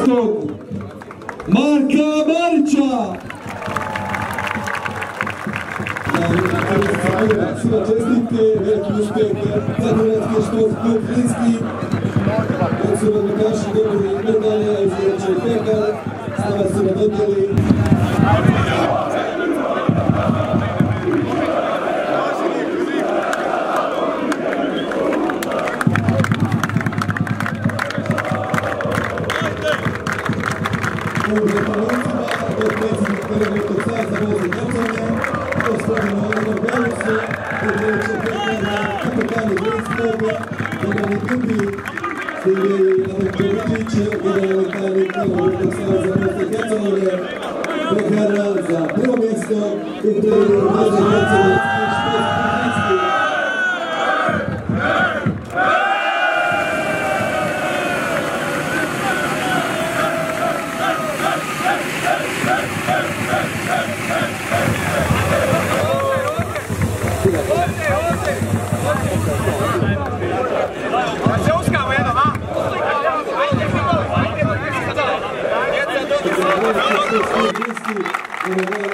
Prvomijenskog Marka Marića. Svima čestitke, veliki uspjeh za Hrvatski šport klub Zrinski. Dok su odbakaši dobili medalje, izgledače i pekar, sada su nam dodjeli. U Vrhovnicima, od predsjednik Prvog Saveza Bosne i Hercegovine, gospodin Oliver Galusu, izgledače pekara, kapetani Zrinskog, generalni Dubi, Silviji Adamčević, generalni tajnik Prvog Saveza Bosne i Hercegovine, pekara za prvo mjesto u Prvog Bosne i Hercegovine. Thank you.